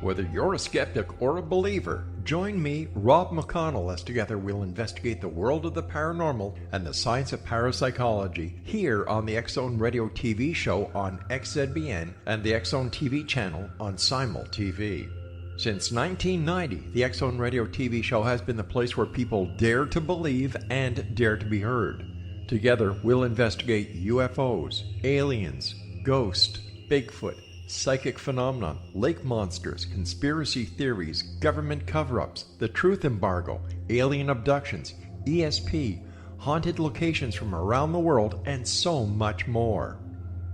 Whether you're a skeptic or a believer, join me, Rob McConnell, as together we'll investigate the world of the paranormal and the science of parapsychology here on the X-Zone Radio TV show on XZBN and the X-Zone TV channel on Simul TV. Since 1990, the X-Zone Radio TV show has been the place where people dare to believe and dare to be heard. Together, we'll investigate UFOs, aliens, ghosts, Bigfoot, psychic phenomenon, lake monsters, conspiracy theories, government cover-ups, the truth embargo, alien abductions, ESP, haunted locations from around the world, and so much more.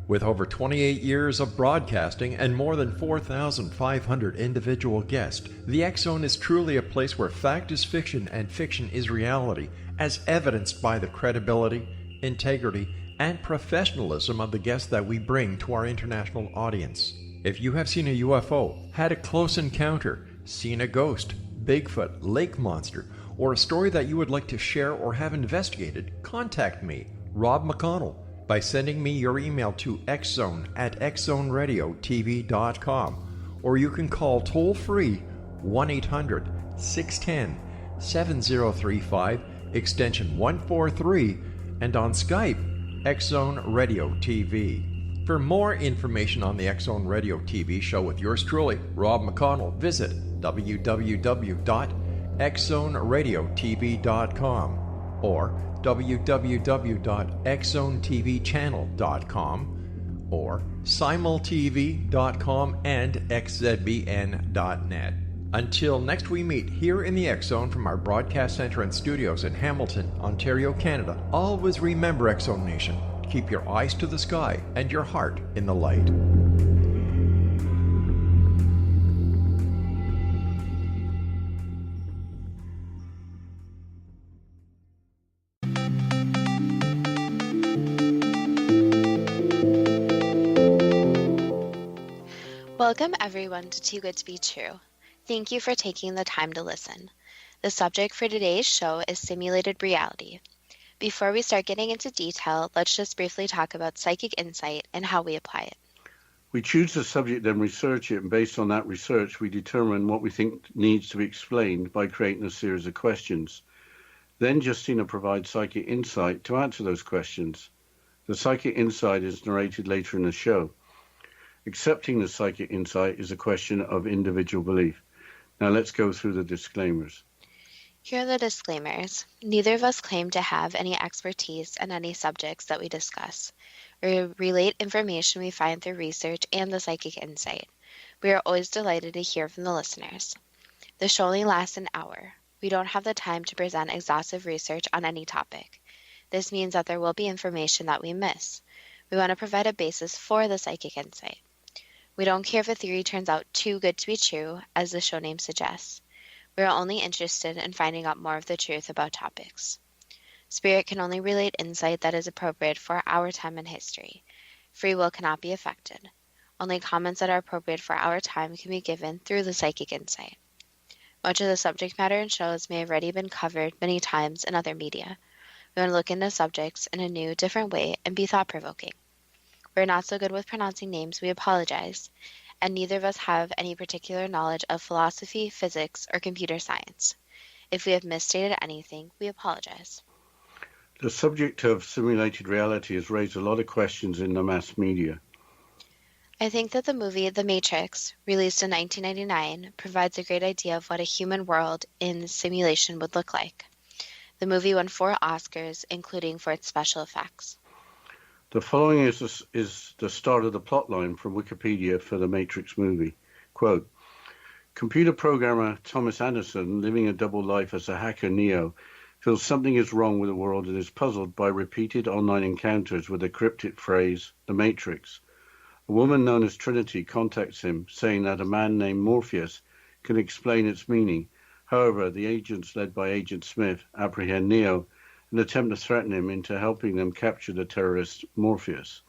With over 28 years of broadcasting and more than 4,500 individual guests, the X-Zone is truly a place where fact is fiction and fiction is reality, as evidenced by the credibility, integrity, and professionalism of the guests that we bring to our international audience. If you have seen a UFO, had a close encounter, seen a ghost, Bigfoot, lake monster, or a story that you would like to share or have investigated, contact me, Rob McConnell, by sending me your email to xzone@xzoneradiotv.com, or you can call toll-free 1-800-610-7035, extension 143, and on Skype, X-Zone Radio TV. For more information on the X-Zone Radio TV show with yours truly, Rob McConnell, visit www.xzoneradiotv.com or www.xzonetvchannel.com or simultv.com and xzbn.net. Until next we meet here in the X-Zone from our broadcast center and studios in Hamilton, Ontario, Canada, always remember, X-Zone Nation, keep your eyes to the sky and your heart in the light. Welcome everyone to Too Good to Be True. Thank you for taking the time to listen. The subject for today's show is simulated reality. Before we start getting into detail, let's just briefly talk about psychic insight and how we apply it. We choose the subject, then research it, and based on that research, we determine what we think needs to be explained by creating a series of questions. Then Justina provides psychic insight to answer those questions. The psychic insight is narrated later in the show. Accepting the psychic insight is a question of individual belief. Now let's go through the disclaimers. Here are the disclaimers. Neither of us claim to have any expertise in any subjects that we discuss. We relate information we find through research and the psychic insight. We are always delighted to hear from the listeners. The show only lasts an hour. We don't have the time to present exhaustive research on any topic. This means that there will be information that we miss. We want to provide a basis for the psychic insight. We don't care if a theory turns out too good to be true, as the show name suggests. We are only interested in finding out more of the truth about topics. Spirit can only relate insight that is appropriate for our time and history. Free will cannot be affected. Only comments that are appropriate for our time can be given through the psychic insight. Much of the subject matter in shows may have already been covered many times in other media. We want to look into subjects in a new, different way and be thought-provoking. We're not so good with pronouncing names, we apologize, and neither of us have any particular knowledge of philosophy, physics, or computer science. If we have misstated anything, we apologize. The subject of simulated reality has raised a lot of questions in the mass media. I think that the movie The Matrix, released in 1999, provides a great idea of what a human world in simulation would look like. The movie won 4 Oscars, including for its special effects. The following is the start of the plotline from Wikipedia for the Matrix movie. Quote, computer programmer Thomas Anderson, living a double life as a hacker Neo, feels something is wrong with the world and is puzzled by repeated online encounters with the cryptic phrase, the Matrix. A woman known as Trinity contacts him, saying that a man named Morpheus can explain its meaning. However, the agents led by Agent Smith apprehend Neo and attempt to threaten him into helping them capture the terrorist Morpheus.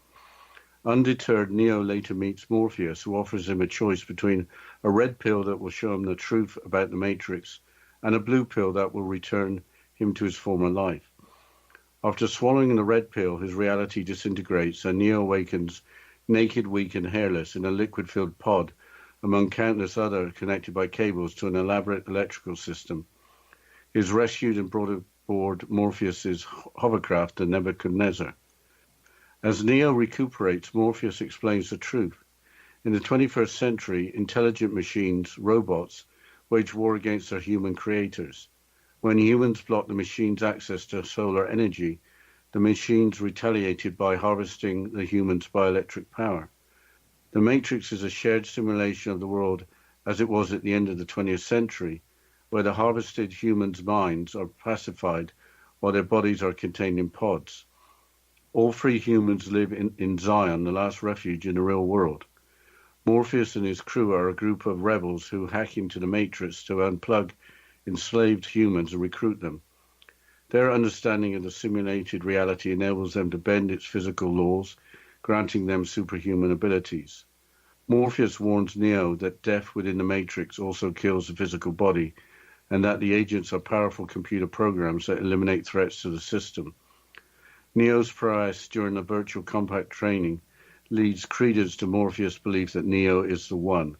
Undeterred, Neo later meets Morpheus, who offers him a choice between a red pill that will show him the truth about the Matrix and a blue pill that will return him to his former life. After swallowing the red pill, his reality disintegrates and Neo awakens naked, weak and hairless in a liquid-filled pod among countless other connected by cables to an elaborate electrical system. He is rescued and brought aboard Morpheus's hovercraft, the Nebuchadnezzar. As Neo recuperates, Morpheus explains the truth. In the 21st century, intelligent machines, robots, wage war against their human creators. When humans blocked the machines' access to solar energy, the machines retaliated by harvesting the humans' bioelectric power. The Matrix is a shared simulation of the world as it was at the end of the 20th century, where the harvested humans' minds are pacified while their bodies are contained in pods. All free humans live in Zion, the last refuge in the real world. Morpheus and his crew are a group of rebels who hack into the Matrix to unplug enslaved humans and recruit them. Their understanding of the simulated reality enables them to bend its physical laws, granting them superhuman abilities. Morpheus warns Neo that death within the Matrix also kills the physical body, and that the agents are powerful computer programs that eliminate threats to the system. Neo's prowess during the virtual combat training leads credence to Morpheus' belief that Neo is the One,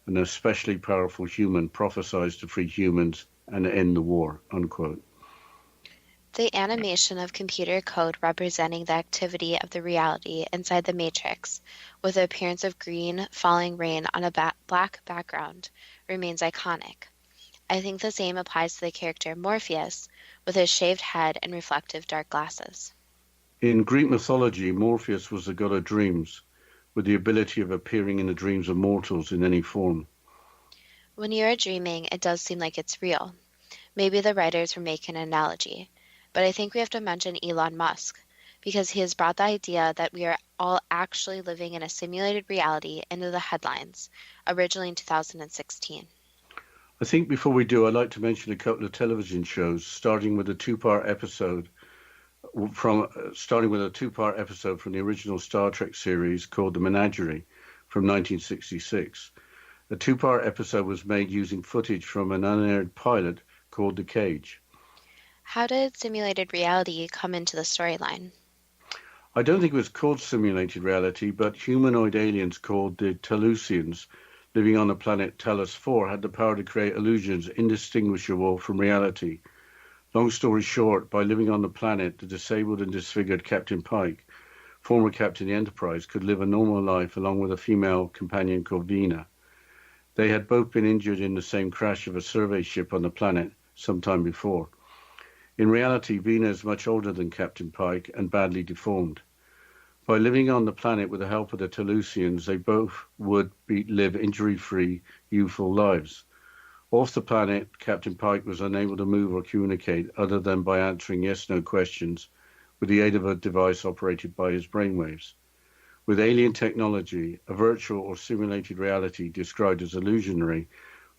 an especially powerful human prophesied to free humans and end the war, unquote. The animation of computer code representing the activity of the reality inside the matrix, with the appearance of green falling rain on a black background, remains iconic. I think the same applies to the character Morpheus, with his shaved head and reflective dark glasses. In Greek mythology, Morpheus was the god of dreams, with the ability of appearing in the dreams of mortals in any form. When you are dreaming, it does seem like it's real. Maybe the writers were making an analogy, but I think we have to mention Elon Musk, because he has brought the idea that we are all actually living in a simulated reality into the headlines, originally in 2016. I think before we do, I'd like to mention a couple of television shows, starting with a two-part episode from the original Star Trek series called The Menagerie from 1966. A two-part episode was made using footage from an unaired pilot called The Cage. How did simulated reality come into the storyline? I don't think it was called simulated reality, but humanoid aliens called the Teleusians living on the planet Talos 4 had the power to create illusions indistinguishable from reality. Long story short, by living on the planet, the disabled and disfigured Captain Pike, former captain of the Enterprise, could live a normal life along with a female companion called Vina. They had both been injured in the same crash of a survey ship on the planet some time before. In reality, Vina is much older than Captain Pike and badly deformed. By living on the planet with the help of the Teleusians, they both would live injury-free, youthful lives. Off the planet, Captain Pike was unable to move or communicate other than by answering yes-no questions with the aid of a device operated by his brainwaves. With alien technology, a virtual or simulated reality described as illusionary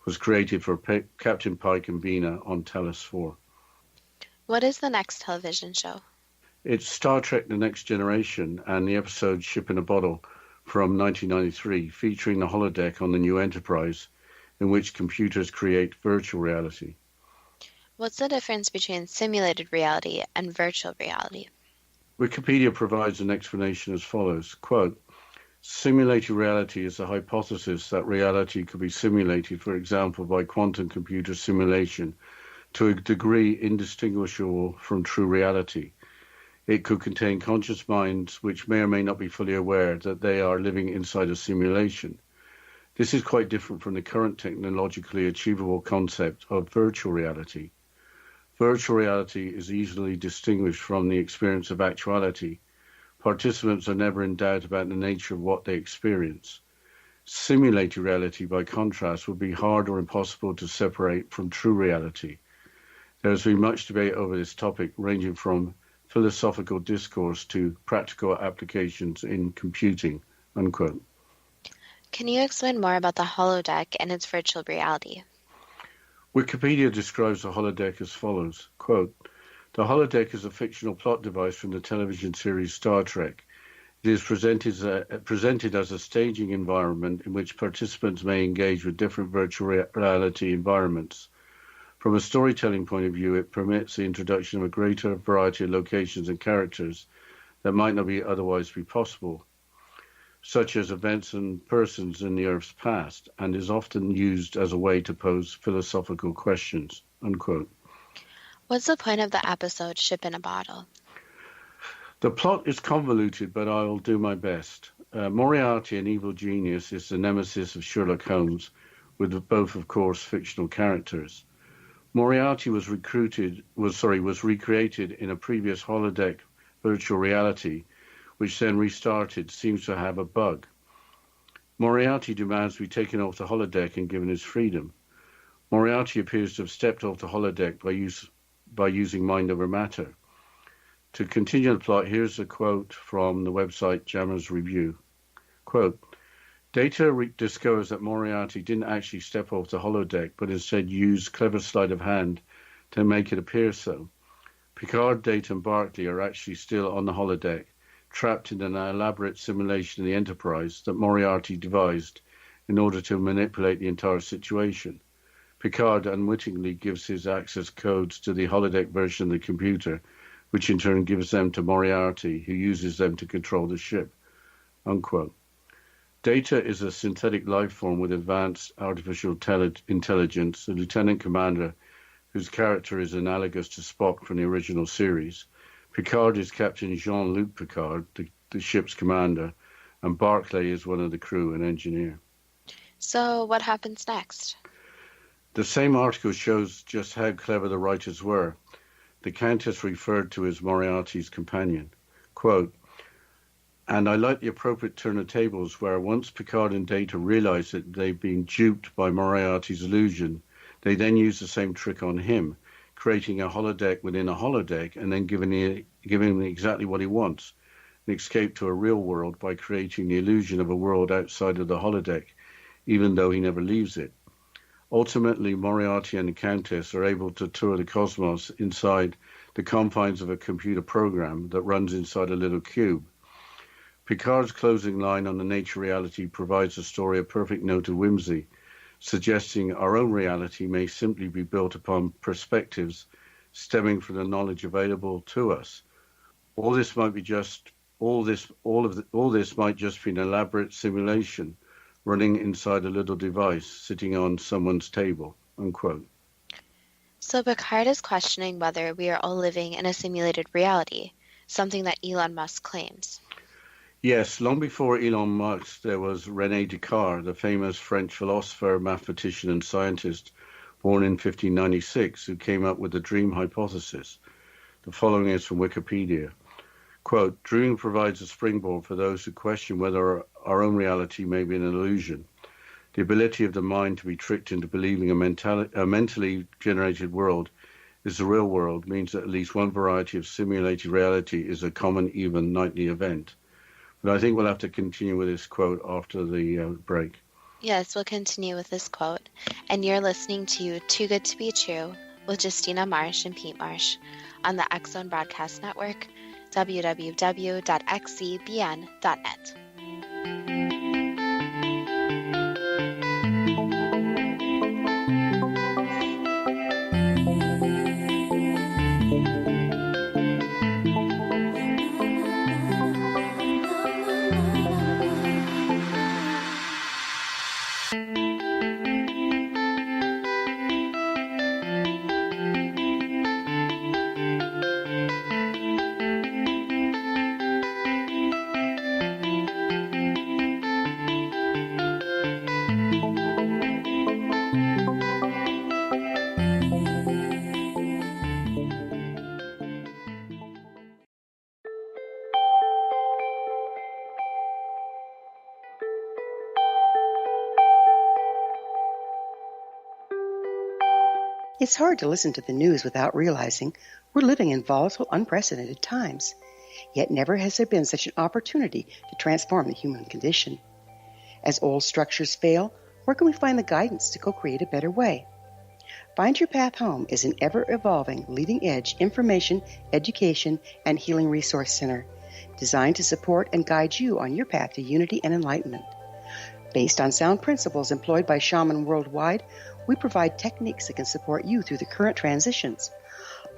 was created for Captain Pike and Vina on Talos 4. What is the next television show? It's Star Trek The Next Generation and the episode Ship in a Bottle from 1993, featuring the holodeck on the new Enterprise, in which computers create virtual reality. What's the difference between simulated reality and virtual reality? Wikipedia provides an explanation as follows, quote, simulated reality is the hypothesis that reality could be simulated, for example, by quantum computer simulation, to a degree indistinguishable from true reality. It could contain conscious minds which may or may not be fully aware that they are living inside a simulation. This is quite different from the current technologically achievable concept of virtual reality. Virtual reality is easily distinguished from the experience of actuality. Participants are never in doubt about the nature of what they experience. Simulated reality, by contrast, would be hard or impossible to separate from true reality. There has been much debate over this topic, ranging from philosophical discourse to practical applications in computing, unquote. Can you explain more about the holodeck and its virtual reality? Wikipedia describes the holodeck as follows, quote, the holodeck is a fictional plot device from the television series Star Trek. It is presented as a staging environment in which participants may engage with different virtual reality environments. From a storytelling point of view, it permits the introduction of a greater variety of locations and characters that might not be otherwise be possible. such as events and persons in the Earth's past, and is often used as a way to pose philosophical questions, unquote. What's the point of the episode Ship in a Bottle? The plot is convoluted, but I'll do my best. Moriarty, an evil genius, is the nemesis of Sherlock Holmes, with both, of course, fictional characters. Moriarty was recreated in a previous holodeck virtual reality, which then restarted, seems to have a bug. Moriarty demands to be taken off the holodeck and given his freedom. Moriarty appears to have stepped off the holodeck by using mind over matter. To continue the plot, here's a quote from the website Jammer's Review. Quote, Data discovers that Moriarty didn't actually step off the holodeck, but instead used clever sleight of hand to make it appear so. Picard, Data, and Barclay are actually still on the holodeck, trapped in an elaborate simulation of the Enterprise that Moriarty devised in order to manipulate the entire situation. Picard unwittingly gives his access codes to the holodeck version of the computer, which in turn gives them to Moriarty, who uses them to control the ship. Unquote. Data is a synthetic life form with advanced artificial intelligence, a lieutenant commander whose character is analogous to Spock from the original series. Picard is Captain Jean-Luc Picard, the ship's commander, and Barclay is one of the crew, an engineer. So what happens next? The same article shows just how clever the writers were. The Countess referred to as Moriarty's companion. Quote, and I like the appropriate turn of tables where once Picard and Data realize that they've been duped by Moriarty's illusion, they then use the same trick on him, creating a holodeck within a holodeck and then giving him exactly what he wants, an escape to a real world by creating the illusion of a world outside of the holodeck, even though he never leaves it. Ultimately, Moriarty and the Countess are able to tour the cosmos inside the confines of a computer program that runs inside a little cube. Picard's closing line on the nature reality provides a story of perfect note of whimsy, suggesting our own reality may simply be built upon perspectives stemming from the knowledge available to us. All this might just be an elaborate simulation running inside a little device sitting on someone's table, unquote. So Picard is questioning whether we are all living in a simulated reality, something that Elon Musk claims. Yes, long before Elon Musk, there was René Descartes, the famous French philosopher, mathematician, and scientist, born in 1596, who came up with the dream hypothesis. The following is from Wikipedia. Quote, dreaming provides a springboard for those who question whether our own reality may be an illusion. The ability of the mind to be tricked into believing a mentally generated world is the real world means that at least one variety of simulated reality is a common, even nightly event. But I think we'll have to continue with this quote after the break. Yes, we'll continue with this quote. And you're listening to Too Good to Be True with Justina Marsh and Pete Marsh on the X-Zone Broadcast Network, www.xzbn.net. It's hard to listen to the news without realizing we're living in volatile, unprecedented times. Yet never has there been such an opportunity to transform the human condition. As old structures fail, where can we find the guidance to co-create a better way? Find Your Path Home is an ever-evolving, leading-edge information, education, and healing resource center designed to support and guide you on your path to unity and enlightenment. Based on sound principles employed by shaman worldwide, we provide techniques that can support you through the current transitions,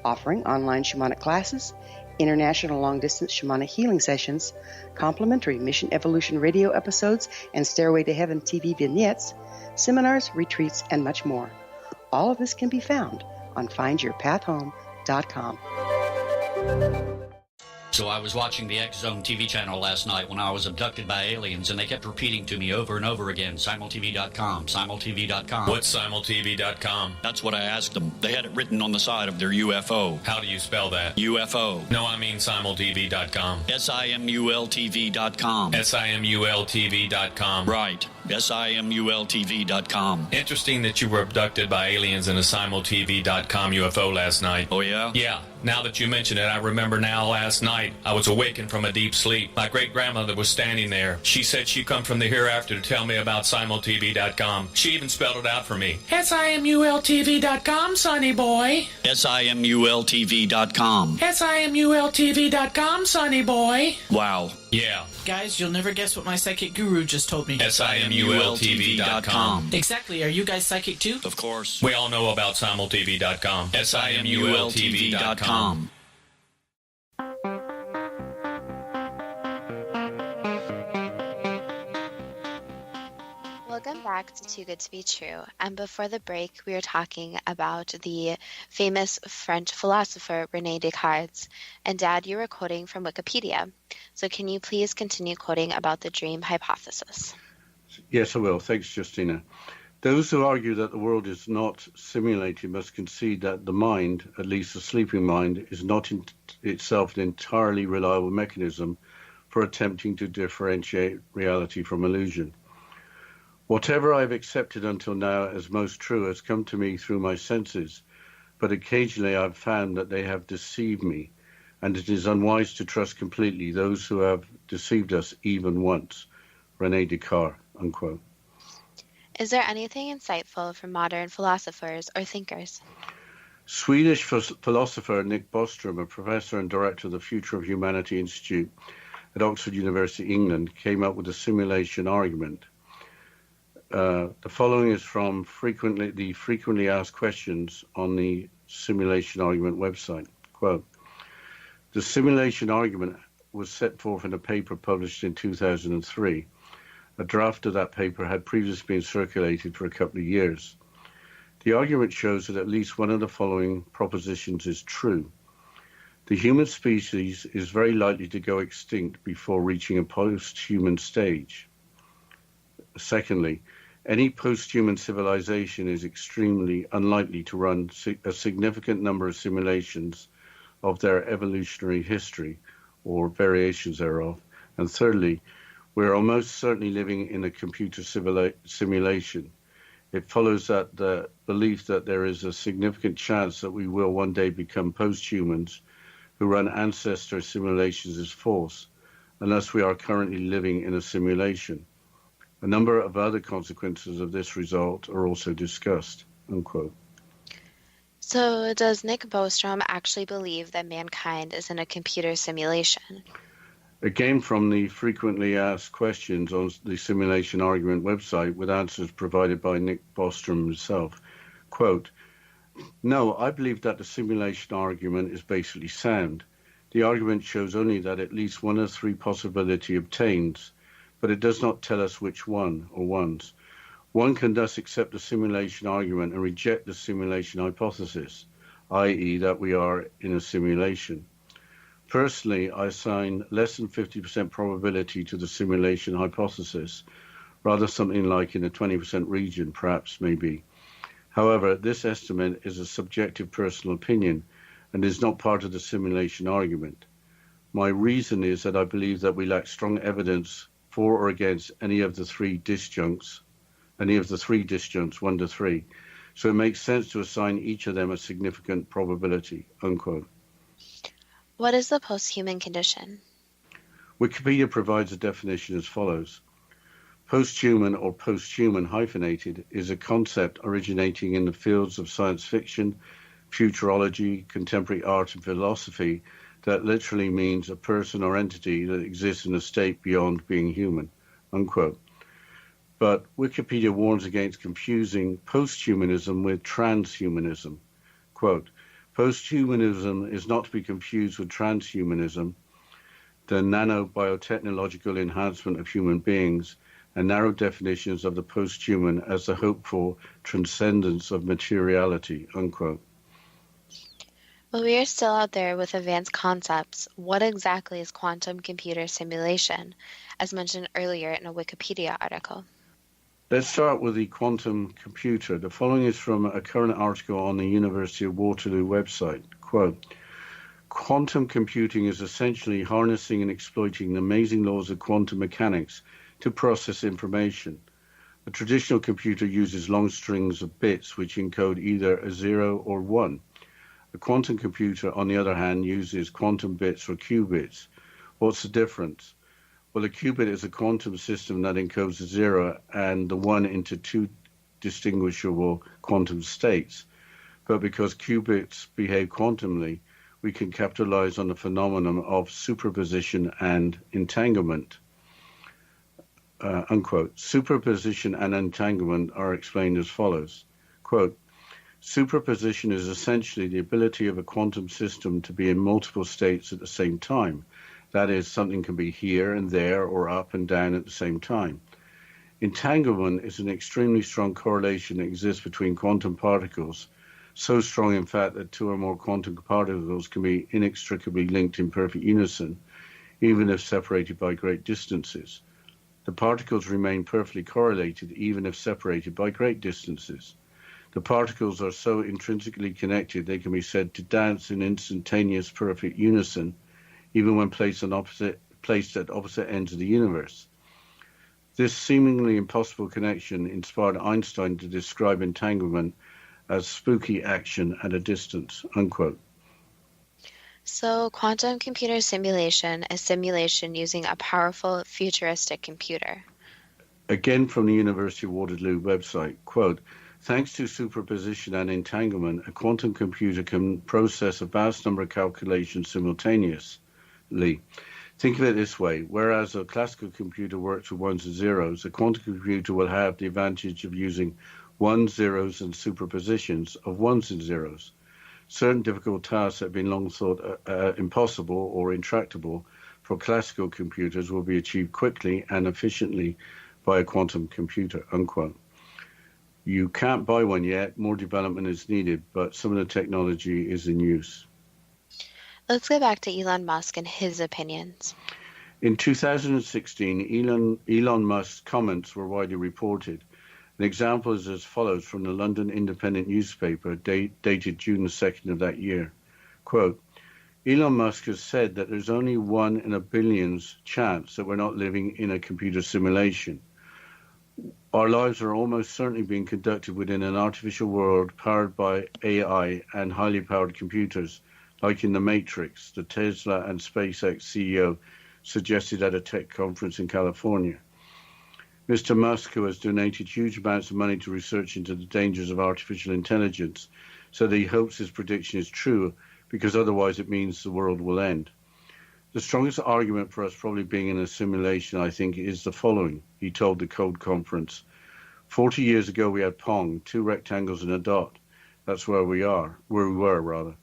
offering online shamanic classes, international long-distance shamanic healing sessions, complimentary Mission Evolution radio episodes and Stairway to Heaven TV vignettes, seminars, retreats, and much more. All of this can be found on findyourpathhome.com. So I was watching the X Zone TV channel last night when I was abducted by aliens, and they kept repeating to me over and over again, simultv.com, simultv.com. What's simultv.com? That's what I asked them. They had it written on the side of their UFO. How do you spell that? UFO. No, I mean simultv.com. simultv.com. simultv.com. Right. simultv.com. Interesting that you were abducted by aliens in a simultv.com UFO last night. Oh, yeah? Yeah. Now that you mention it, I remember now last night I was awakened from a deep sleep. My great-grandmother was standing there. She said she'd come from the hereafter to tell me about simultv.com. She even spelled it out for me. simultv.com, sonny boy. simultv.com. simultv.com, sonny boy. Wow. Yeah. Guys, you'll never guess what my psychic guru just told me. simultv.com. Exactly. Are you guys psychic too? Of course. We all know about simultv.com. simultv.com. Welcome back to Too Good to Be True. And before the break, we were talking about the famous French philosopher René Descartes. And Dad, you were quoting from Wikipedia. So can you please continue quoting about the dream hypothesis? Yes, I will. Thanks, Justina. Those who argue that the world is not simulated must concede that the mind, at least the sleeping mind, is not in itself an entirely reliable mechanism for attempting to differentiate reality from illusion. Whatever I've accepted until now as most true has come to me through my senses, but occasionally I've found that they have deceived me, and it is unwise to trust completely those who have deceived us even once. René Descartes, unquote. Is there anything insightful from modern philosophers or thinkers? Swedish philosopher Nick Bostrom, a professor and director of the Future of Humanity Institute at Oxford University, England, came up with a simulation argument. The following is from the frequently asked questions on the simulation argument website. Quote, the simulation argument was set forth in a paper published in 2003. A draft of that paper had previously been circulated for a couple of years. The argument shows that at least one of the following propositions is true. The human species is very likely to go extinct before reaching a post-human stage. Secondly, any post-human civilization is extremely unlikely to run a significant number of simulations of their evolutionary history or variations thereof. And thirdly, we're almost certainly living in a computer simulation. It follows that the belief that there is a significant chance that we will one day become post-humans who run ancestor simulations is false, unless we are currently living in a simulation. A number of other consequences of this result are also discussed, unquote. So does Nick Bostrom actually believe that mankind is in a computer simulation? Again, from the frequently asked questions on the simulation argument website with answers provided by Nick Bostrom himself, quote, no, I believe that the simulation argument is basically sound. The argument shows only that at least one of three possibility obtains, but it does not tell us which one or ones. One can thus accept the simulation argument and reject the simulation hypothesis, i.e. that we are in a simulation. Personally, I assign less than 50% probability to the simulation hypothesis, rather something like in the 20% region, perhaps, maybe. However, this estimate is a subjective personal opinion and is not part of the simulation argument. My reason is that I believe that we lack strong evidence for or against any of the three disjuncts, 1 to 3. So it makes sense to assign each of them a significant probability, unquote. What is the post-human condition? Wikipedia provides a definition as follows. Post-human or post-human hyphenated is a concept originating in the fields of science fiction, futurology, contemporary art and philosophy that literally means a person or entity that exists in a state beyond being human, unquote. But Wikipedia warns against confusing post-humanism with transhumanism. Quote, Posthumanism is not to be confused with transhumanism, the nanobiotechnological enhancement of human beings, and narrow definitions of the posthuman as the hoped-for transcendence of materiality, unquote. While we are still out there with advanced concepts, what exactly is quantum computer simulation, as mentioned earlier in a Wikipedia article? Let's start with the quantum computer. The following is from a current article on the University of Waterloo website. Quote, quantum computing is essentially harnessing and exploiting the amazing laws of quantum mechanics to process information. A traditional computer uses long strings of bits which encode either a 0 or 1. A quantum computer, on the other hand, uses quantum bits or qubits. What's the difference? Well, a qubit is a quantum system that encodes a 0 and the 1 into two distinguishable quantum states. But because qubits behave quantumly, we can capitalize on the phenomenon of superposition and entanglement. Unquote. Superposition and entanglement are explained as follows. Quote, superposition is essentially the ability of a quantum system to be in multiple states at the same time. That is, something can be here and there or up and down at the same time. Entanglement is an extremely strong correlation that exists between quantum particles, so strong in fact that two or more quantum particles can be inextricably linked in perfect unison, even if separated by great distances. The particles remain perfectly correlated even if separated by great distances. The particles are so intrinsically connected they can be said to dance in instantaneous perfect unison, even when placed at opposite ends of the universe. This seemingly impossible connection inspired Einstein to describe entanglement as spooky action at a distance, unquote. So, quantum computer simulation is simulation using a powerful futuristic computer. Again from the University of Waterloo website, quote, thanks to superposition and entanglement, a quantum computer can process a vast number of calculations simultaneously. Think of it this way, whereas a classical computer works with ones and zeros, a quantum computer will have the advantage of using ones, zeros, and superpositions of ones and zeros. Certain difficult tasks that have been long thought impossible or intractable for classical computers will be achieved quickly and efficiently by a quantum computer, unquote. You can't buy one yet, more development is needed, but some of the technology is in use. Let's go back to Elon Musk and his opinions. In 2016, Elon Musk's comments were widely reported. An example is as follows from the London Independent newspaper dated June the 2nd of that year. Quote, Elon Musk has said that there's only 1 in a billion's chance that we're not living in a computer simulation. Our lives are almost certainly being conducted within an artificial world powered by AI and highly powered computers, like in The Matrix, the Tesla and SpaceX CEO suggested at a tech conference in California. Mr. Musk, who has donated huge amounts of money to research into the dangers of artificial intelligence, said that he hopes his prediction is true because otherwise it means the world will end. The strongest argument for us probably being in a simulation, I think, is the following, he told the Code Conference. 40 years ago we had Pong, 2 rectangles and a dot. That's where we were.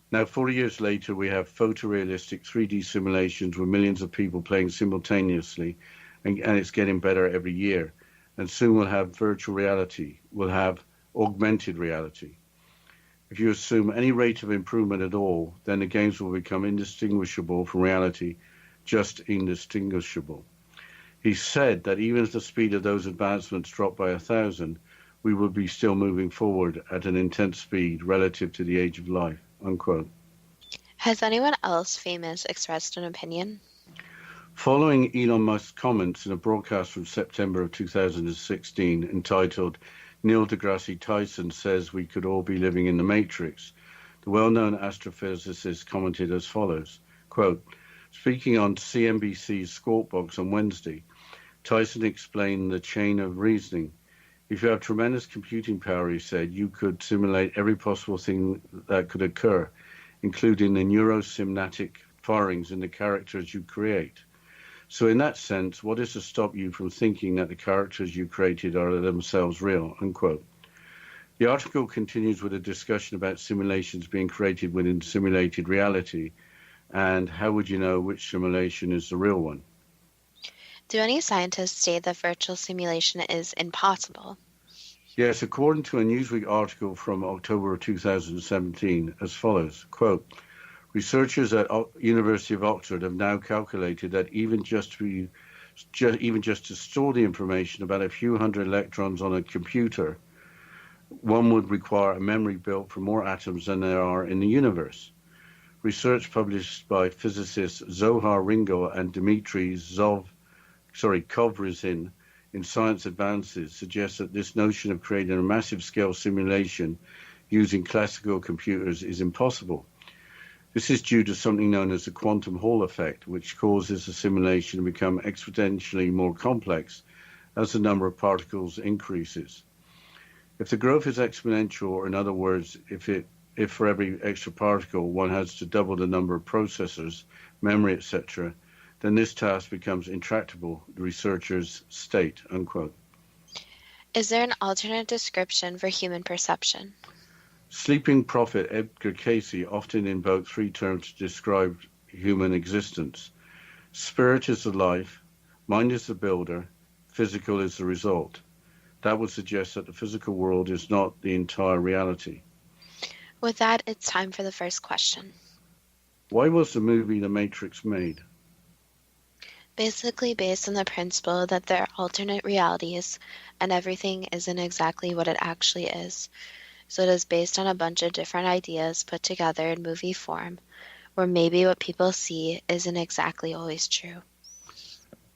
Now, 40 years later, we have photorealistic 3D simulations with millions of people playing simultaneously, and it's getting better every year. And soon we'll have virtual reality. We'll have augmented reality. If you assume any rate of improvement at all, then the games will become indistinguishable from reality, just indistinguishable. He said that even if the speed of those advancements dropped by 1,000, we will be still moving forward at an intense speed relative to the age of life, unquote. Has anyone else famous expressed an opinion? Following Elon Musk's comments in a broadcast from September of 2016 entitled Neil deGrasse Tyson Says We Could All Be Living in the Matrix, the well-known astrophysicist commented as follows, quote, speaking on CNBC's Squawk Box on Wednesday, Tyson explained the chain of reasoning. If you have tremendous computing power, he said, you could simulate every possible thing that could occur, including the neurosynaptic firings in the characters you create. So in that sense, what is to stop you from thinking that the characters you created are themselves real, unquote. The article continues with a discussion about simulations being created within simulated reality and how would you know which simulation is the real one? Do any scientists state that virtual simulation is impossible? Yes, according to a Newsweek article from October of 2017, as follows, quote, researchers at University of Oxford have now calculated that even just to store the information about a few hundred electrons on a computer, one would require a memory built for more atoms than there are in the universe. Research published by physicists Zohar Ringo and Dmitry Kovrizin in Science Advances suggests that this notion of creating a massive scale simulation using classical computers is impossible. This is due to something known as the quantum Hall effect, which causes a simulation to become exponentially more complex as the number of particles increases. If the growth is exponential, or in other words, if for every extra particle one has to double the number of processors, memory, etc., then this task becomes intractable, the researchers state, unquote. Is there an alternate description for human perception? Sleeping prophet Edgar Cayce often invoked three terms to describe human existence. Spirit is the life, mind is the builder, physical is the result. That would suggest that the physical world is not the entire reality. With that, it's time for the first question. Why was the movie The Matrix made? Basically based on the principle that there are alternate realities and everything isn't exactly what it actually is. So it is based on a bunch of different ideas put together in movie form, where maybe what people see isn't exactly always true.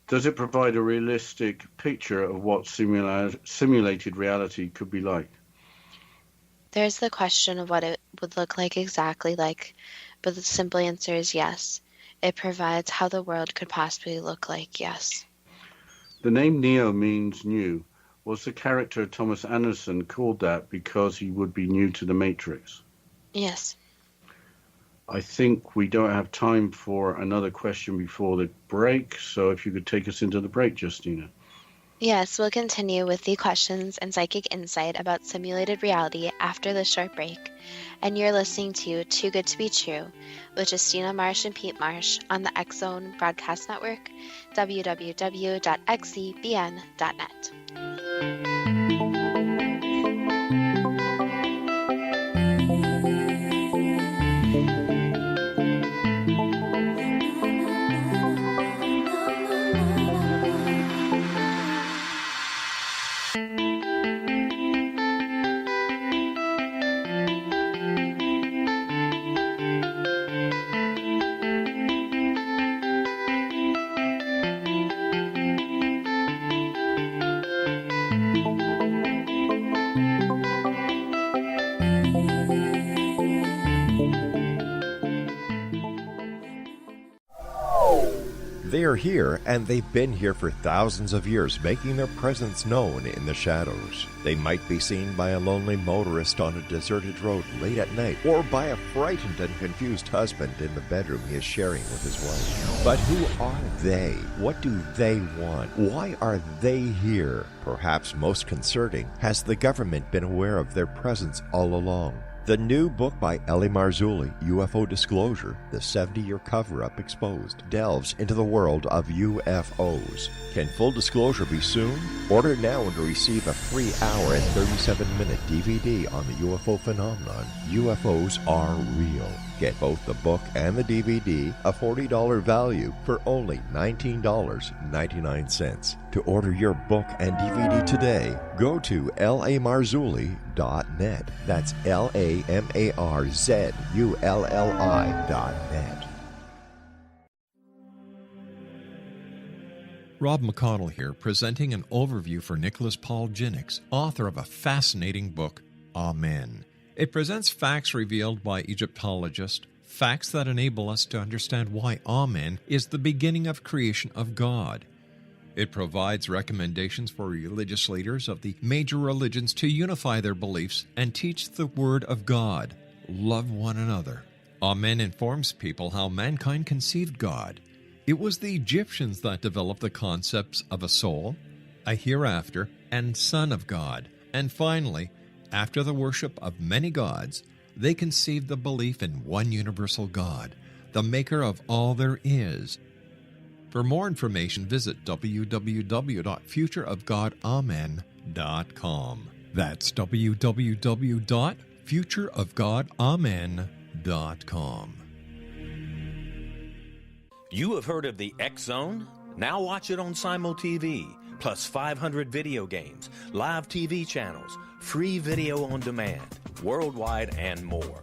Does it provide a realistic picture of what simulated reality could be like? There's the question of what it would look like exactly like, but the simple answer is yes. It provides how the world could possibly look like, yes. The name Neo means new. Was the character Thomas Anderson called that because he would be new to the Matrix? Yes. I think we don't have time for another question before the break, so if you could take us into the break, Justina. Yes, we'll continue with the questions and psychic insight about simulated reality after the short break. And you're listening to Too Good to Be True with Justina Marsh and Pete Marsh on the X-Zone Broadcast Network, www.xzbn.net. They are here, and they've been here for thousands of years, making their presence known in the shadows. They might be seen by a lonely motorist on a deserted road late at night, or by a frightened and confused husband in the bedroom he is sharing with his wife. But who are they? What do they want? Why are they here? Perhaps most concerning, has the government been aware of their presence all along? The new book by rel-mar, UFO Disclosure, the 70-year cover-up exposed, delves into the world of UFOs. Can full disclosure be soon? Order now and receive a free hour and 37-minute DVD on the UFO phenomenon. UFOs are real. Get both the book and the DVD, a $40 value, for only $19.99. To order your book and DVD today, go to rel-marzulli.net. That's LAMARZULLI.net. Rob McConnell here, presenting an overview for Nicholas Paul Jennings, author of a fascinating book, Amen. It presents facts revealed by Egyptologists, facts that enable us to understand why Amen is the beginning of creation of God. It provides recommendations for religious leaders of the major religions to unify their beliefs and teach the Word of God. Love one another. Amen informs people how mankind conceived God. It was the Egyptians that developed the concepts of a soul, a hereafter, and Son of God. And finally, After the worship of many gods, they conceived the belief in one universal God, the maker of all there is. For more information, visit www.futureofgodamen.com. That's www.futureofgodamen.com. You have heard of the X Zone? Now watch it on Simul TV, plus 500 video games, live TV channels, free video on demand, worldwide, and more.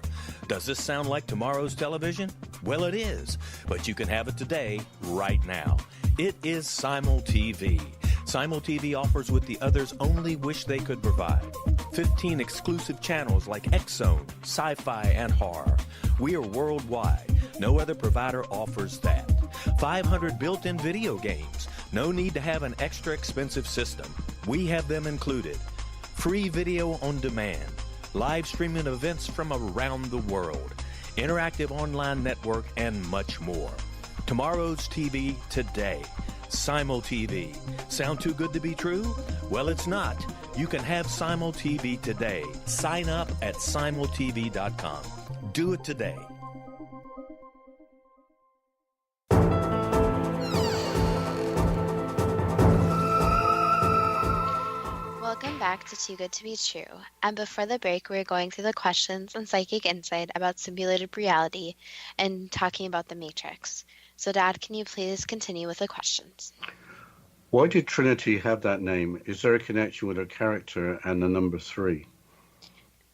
Does this sound like tomorrow's television? Well, it is, but you can have it today, right now. It is Simul TV. Simul TV offers what the others only wish they could provide. 15 exclusive channels like X Zone, sci-fi, and horror. We are worldwide. No other provider offers that. 500 built-in video games. No need to have an extra expensive system. We have them included. Free video on demand. Live streaming events from around the world. Interactive online network, and much more. Tomorrow's TV today. Simul TV. Sound too good to be true? Well, it's not. You can have Simul TV today. Sign up at simultv.com. Do it today. Welcome back to Too Good to Be True. And before the break, we were going through the questions and psychic insight about simulated reality and talking about the Matrix. So, Dad, can you please continue with the questions? Why did Trinity have that name? Is there a connection with her character and the number 3?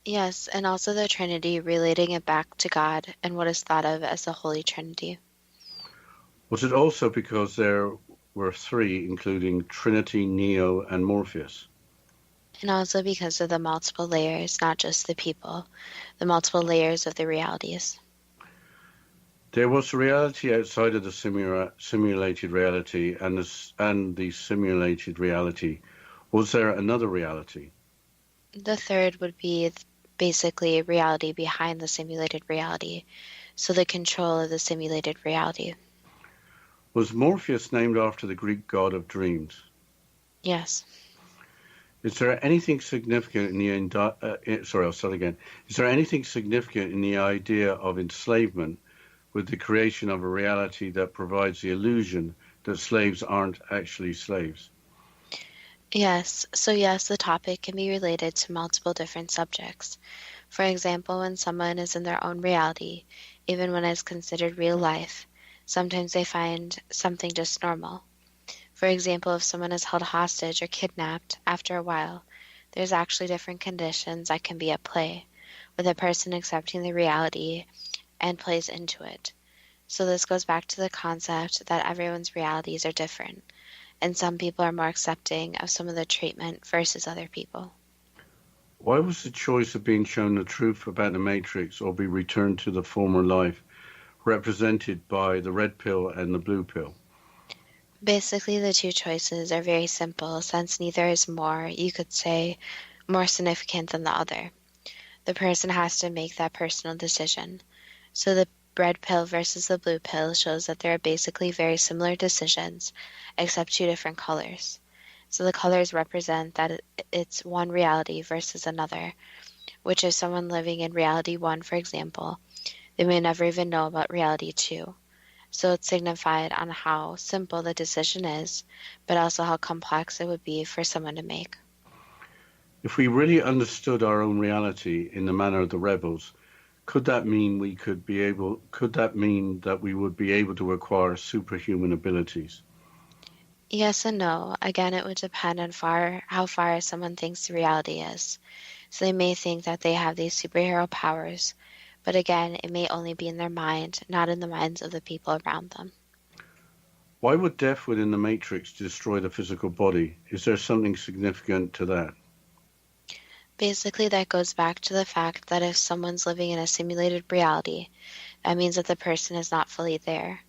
Yes, and also the Trinity, relating it back to God and what is thought of as the Holy Trinity. Was it also because there were 3, including Trinity, Neo, and Morpheus? And also because of the multiple layers, not just the people, the multiple layers of the realities. There was a reality outside of the simulated reality and the simulated reality. Was there another reality? The third would be basically reality behind the simulated reality, so the control of the simulated reality. Was Morpheus named after the Greek god of dreams? Yes. Is there anything significant in Is there anything significant in the idea of enslavement with the creation of a reality that provides the illusion that slaves aren't actually slaves? Yes. So yes, the topic can be related to multiple different subjects. For example, when someone is in their own reality, even when it's considered real life, sometimes they find something just normal. For example, if someone is held hostage or kidnapped, after a while, there's actually different conditions that can be at play, with a person accepting the reality and plays into it. So this goes back to the concept that everyone's realities are different, and some people are more accepting of some of the treatment versus other people. Why was the choice of being shown the truth about the Matrix or be returned to the former life represented by the red pill and the blue pill? Basically, the two choices are very simple, since neither is more, you could say, more significant than the other. The person has to make that personal decision. So the red pill versus the blue pill shows that there are basically very similar decisions, except 2 different colors. So the colors represent that it's one reality versus another, which is someone living in reality 1, for example, they may never even know about reality 2. So it's signified on how simple the decision is, but also how complex it would be for someone to make. If we really understood our own reality in the manner of the rebels, could that mean that we would be able to acquire superhuman abilities? Yes and no. Again, it would depend on how far someone thinks the reality is. So they may think that they have these superhero powers, but again, it may only be in their mind, not in the minds of the people around them. Why would death within the Matrix destroy the physical body? Is there something significant to that? Basically, that goes back to the fact that if someone's living in a simulated reality, that means that the person is not fully there.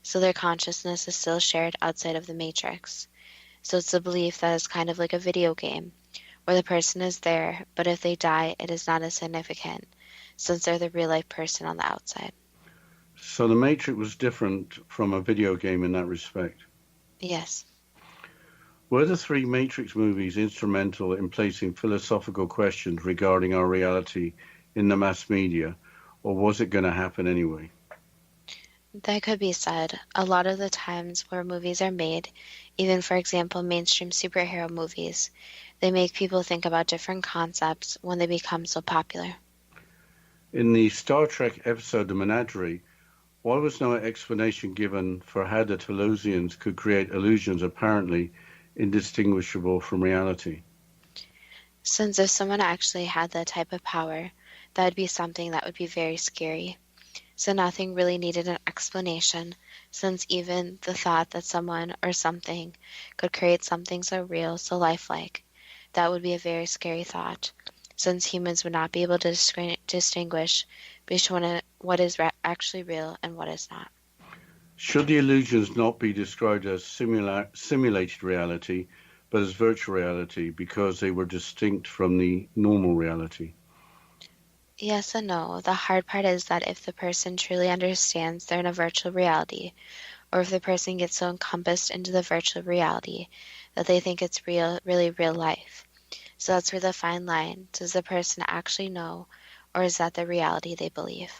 So their consciousness is still shared outside of the Matrix. So it's the belief that it's kind of like a video game, where the person is there, but if they die, it is not as significant, since they're the real-life person on the outside. So the Matrix was different from a video game in that respect? Yes. Were the three Matrix movies instrumental in placing philosophical questions regarding our reality in the mass media, or was it going to happen anyway? That could be said. A lot of the times where movies are made, even for example mainstream superhero movies, they make people think about different concepts when they become so popular. In the Star Trek episode The Menagerie, why was no explanation given for how the Telosians could create illusions apparently indistinguishable from reality? Since if someone actually had that type of power, that would be something that would be very scary. So nothing really needed an explanation, since even the thought that someone or something could create something so real, so lifelike, that would be a very scary thought, since humans would not be able to distinguish between what is actually real and what is not. Should the illusions not be described as simulated reality, but as virtual reality because they were distinct from the normal reality? Yes and no. The hard part is that if the person truly understands they're in a virtual reality, or if the person gets so encompassed into the virtual reality that they think it's really real life. So that's where the fine line. Does the person actually know, or is that the reality they believe?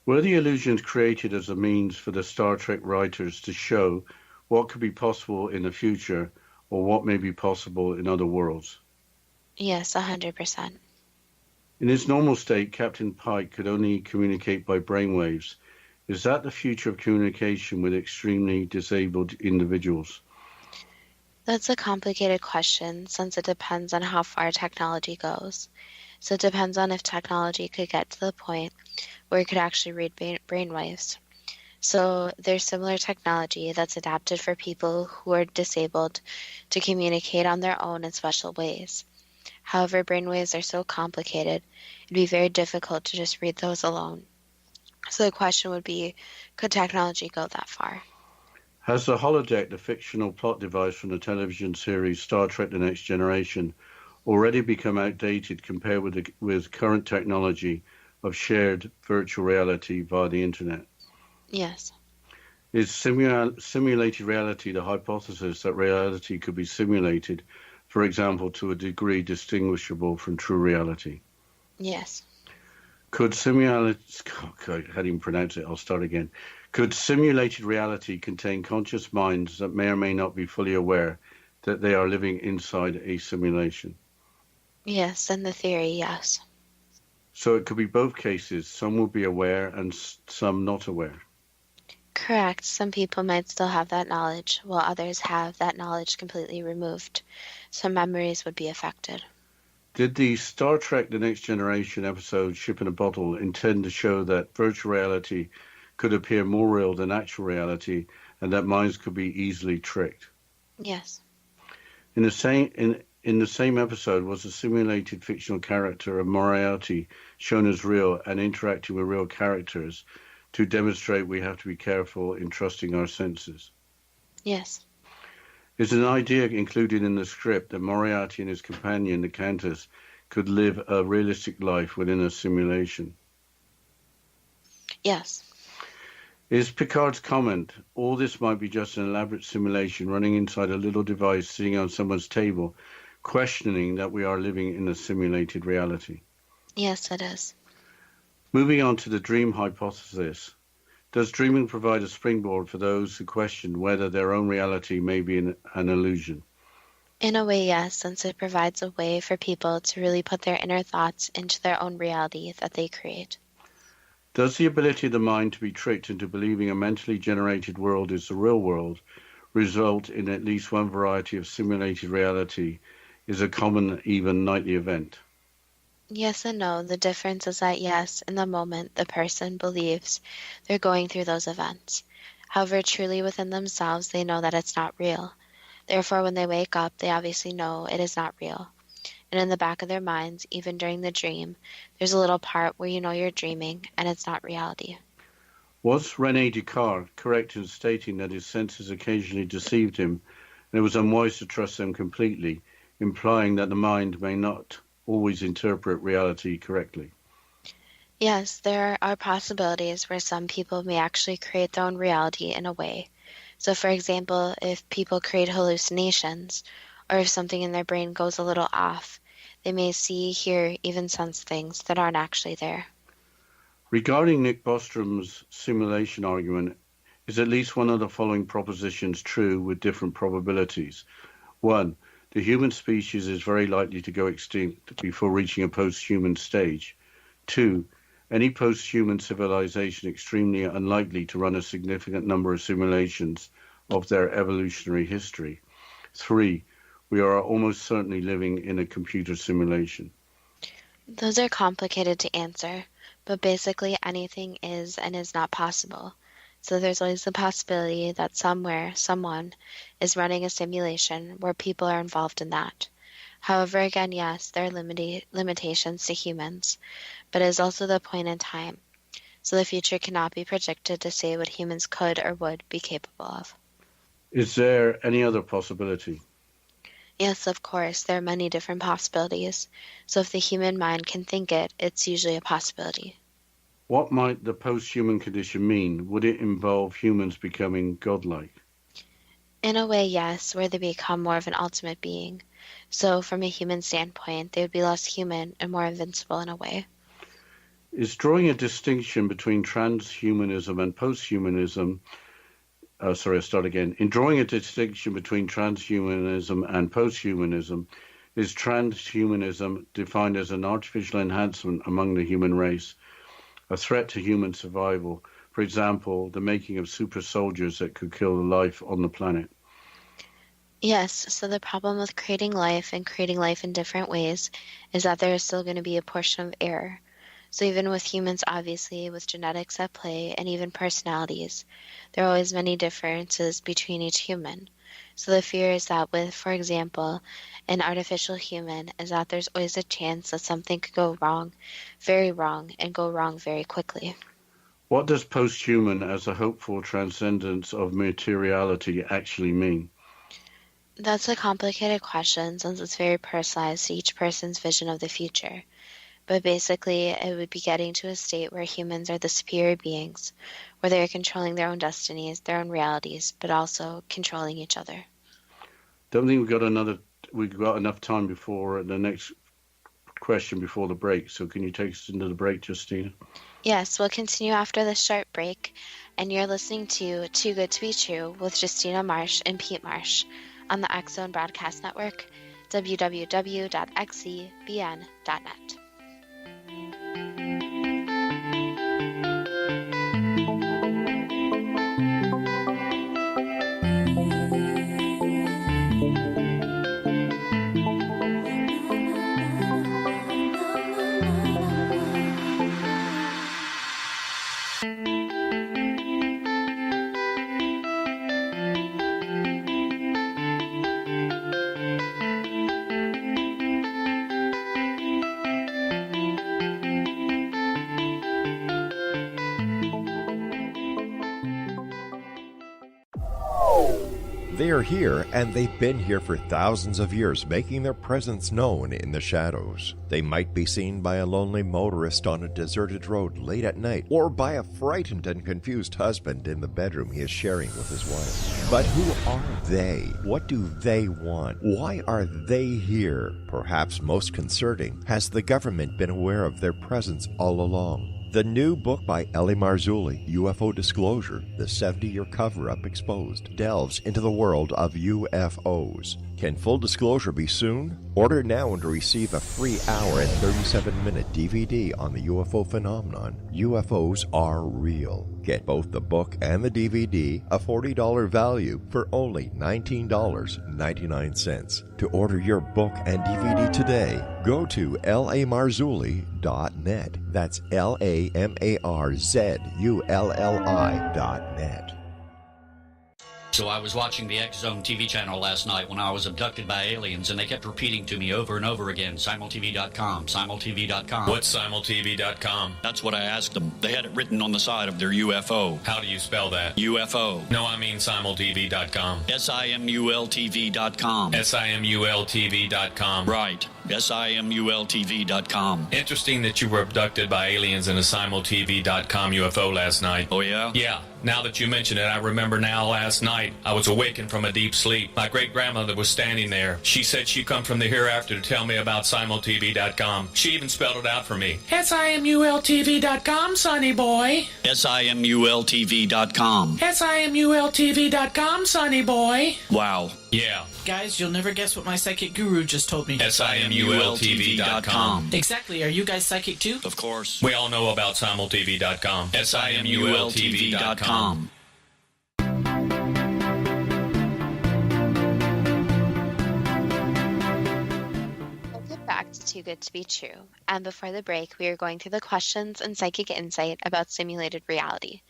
Were the illusions created as a means for the Star Trek writers to show what could be possible in the future, or what may be possible in other worlds? Yes, 100%. In his normal state, Captain Pike could only communicate by brainwaves. Is that the future of communication with extremely disabled individuals? That's a complicated question, since it depends on how far technology goes. So it depends on if technology could get to the point where it could actually read brainwaves. So there's similar technology that's adapted for people who are disabled to communicate on their own in special ways. However, brainwaves are so complicated, it'd be very difficult to just read those alone. So the question would be, could technology go that far? Has the holodeck, the fictional plot device from the television series Star Trek The Next Generation, already become outdated compared with current technology of shared virtual reality via the internet? Yes. Is simulated reality the hypothesis that reality could be simulated, for example, to a degree distinguishable from true reality? Yes. Could simulated reality contain conscious minds that may or may not be fully aware that they are living inside a simulation? Yes, in the theory, yes. So it could be both cases. Some will be aware and some not aware. Correct. Some people might still have that knowledge, while others have that knowledge completely removed. Some memories would be affected. Did the Star Trek The Next Generation episode Ship in a Bottle intend to show that virtual reality could appear more real than actual reality and that minds could be easily tricked? Yes. In the same episode was a simulated fictional character of Moriarty shown as real and interacting with real characters to demonstrate we have to be careful in trusting our senses? Yes. Is an idea included in the script that Moriarty and his companion, the Countess, could live a realistic life within a simulation? Yes. Is Picard's comment, all this might be just an elaborate simulation running inside a little device sitting on someone's table, questioning that we are living in a simulated reality? Yes, it is. Moving on to the dream hypothesis, does dreaming provide a springboard for those who question whether their own reality may be an illusion? In a way, yes, since it provides a way for people to really put their inner thoughts into their own reality that they create. Does the ability of the mind to be tricked into believing a mentally generated world is the real world result in at least one variety of simulated reality is a common, even nightly event? Yes and no. The difference is that yes, in the moment, the person believes they're going through those events. However, truly within themselves, they know that it's not real. Therefore, when they wake up, they obviously know it is not real. And in the back of their minds, even during the dream, there's a little part where you know you're dreaming and it's not reality. Was René Descartes correct in stating that his senses occasionally deceived him and it was unwise to trust them completely, implying that the mind may not always interpret reality correctly? Yes, there are possibilities where some people may actually create their own reality in a way. So, for example, if people create hallucinations, or if something in their brain goes a little off, they may see, hear, even sense things that aren't actually there. Regarding Nick Bostrom's simulation argument, is at least one of the following propositions true with different probabilities? 1. The human species is very likely to go extinct before reaching a post-human stage. 2. Any post-human civilization extremely unlikely to run a significant number of simulations of their evolutionary history. 3. We are almost certainly living in a computer simulation. Those are complicated to answer, but basically anything is and is not possible. So there's always the possibility that somewhere, someone is running a simulation where people are involved in that. However, again, yes, there are limitations to humans, but it is also the point in time. So the future cannot be projected to say what humans could or would be capable of. Is there any other possibility? Yes, of course, there are many different possibilities. So if the human mind can think it, it's usually a possibility. What might the post-human condition mean? Would it involve humans becoming godlike? In a way, yes, where they become more of an ultimate being. So from a human standpoint, they would be less human and more invincible in a way. Is drawing a distinction between transhumanism and posthumanism In drawing a distinction between transhumanism and posthumanism, is transhumanism defined as an artificial enhancement among the human race, a threat to human survival, for example, the making of super soldiers that could kill the life on the planet? Yes, so the problem with creating life and creating life in different ways is that there is still going to be a portion of error. So even with humans, obviously, with genetics at play and even personalities, there are always many differences between each human. So the fear is that with, for example, an artificial human, is that there's always a chance that something could go wrong, and go wrong very quickly. What does post-human as a hopeful transcendence of materiality actually mean? That's a complicated question since it's very personalized to each person's vision of the future. But basically, it would be getting to a state where humans are the superior beings, where they are controlling their own destinies, their own realities, but also controlling each other. Don't think we've got enough time before the next question before the break. So can you take us into the break, Justina? Yes, we'll continue after this short break, and you're listening to Too Good to Be True with Justina Marsh and Pete Marsh on the X-Zone Broadcast Network, www.xzbn.net. They are here, and they've been here for thousands of years, making their presence known in the shadows. They might be seen by a lonely motorist on a deserted road late at night, or by a frightened and confused husband in the bedroom he is sharing with his wife. But who are they? What do they want? Why are they here? Perhaps most concerning, has the government been aware of their presence all along? The new book by rel-mar, UFO Disclosure, the 70-year cover-up exposed, delves into the world of UFOs. Can full disclosure be soon? Order now and receive a free hour and 37-minute DVD on the UFO phenomenon. UFOs are real. Get both the book and the DVD, a $40 value, for only $19.99. To order your book and DVD today, go to rel-marzulli.net. That's LAMARZULLI.net. So I was watching the X-Zone TV channel last night when I was abducted by aliens, and they kept repeating to me over and over again, simultv.com, simultv.com. What's simultv.com? That's what I asked them. They had it written on the side of their UFO. How do you spell that? UFO. No, I mean simultv.com. simultv.com. simultv.com. Right. simultv.com. Interesting that you were abducted by aliens in a simultv.com UFO last night. Oh, yeah? Yeah. Now that you mention it, I remember now last night I was awakened from a deep sleep. My great-grandmother was standing there. She said she'd come from the hereafter to tell me about simultv.com. She even spelled it out for me. simultv.com, sonny boy. simultv.com. simultv.com, sonny boy. Wow. Yeah. Guys, you'll never guess what my psychic guru just told me. simultv.com. Exactly. Are you guys psychic too? Of course. We all know about simultv.com. simultv.com. Welcome back to Too Good to Be True. And before the break, we are going through the questions and psychic insight about simulated reality.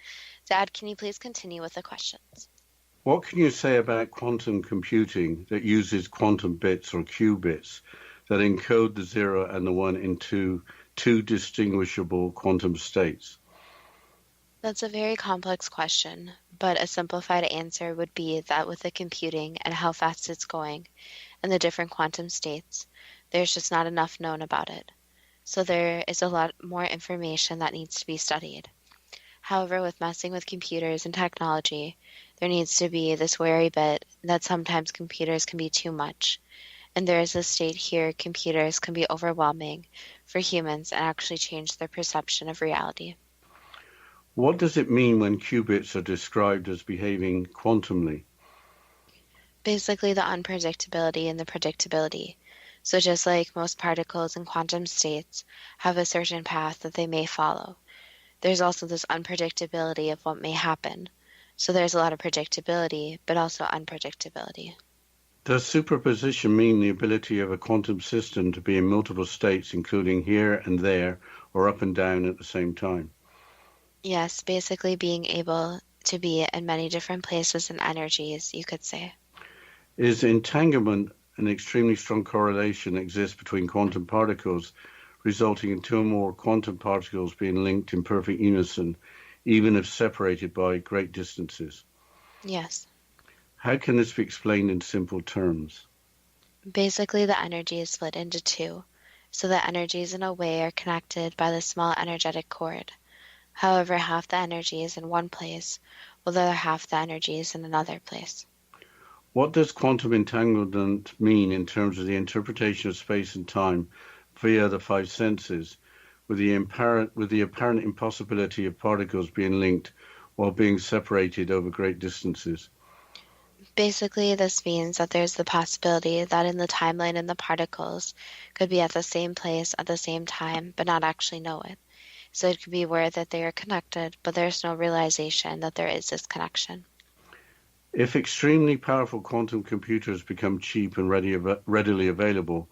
Dad, can you please continue with the questions? What can you say about quantum computing that uses quantum bits or qubits that encode the 0 and the 1 into two distinguishable quantum states? That's a very complex question, but a simplified answer would be that with the computing and how fast it's going and the different quantum states, there's just not enough known about it. So there is a lot more information that needs to be studied. However, with messing with computers and technology, there needs to be this wary bit that sometimes computers can be too much. And there is a state here computers can be overwhelming for humans and actually change their perception of reality. What does it mean when qubits are described as behaving quantumly? Basically, the unpredictability and the predictability. So just like most particles in quantum states have a certain path that they may follow, there's also this unpredictability of what may happen. So there's a lot of predictability, but also unpredictability. Does superposition mean the ability of a quantum system to be in multiple states, including here and there, or up and down at the same time? Yes, basically being able to be in many different places and energies, you could say. Is entanglement an extremely strong correlation exists between quantum particles, resulting in two or more quantum particles being linked in perfect unison, even if separated by great distances? Yes. How can this be explained in simple terms? Basically, the energy is split into two, so the energies in a way are connected by the small energetic cord. However, half the energy is in one place, while the other half the energy is in another place. What does quantum entanglement mean in terms of the interpretation of space and time via the five senses, with the apparent impossibility of particles being linked while being separated over great distances? Basically, this means that there's the possibility that in the timeline and the particles could be at the same place at the same time, but not actually know it. So it could be aware that they are connected, but there's no realization that there is this connection. If extremely powerful quantum computers become cheap and readily available,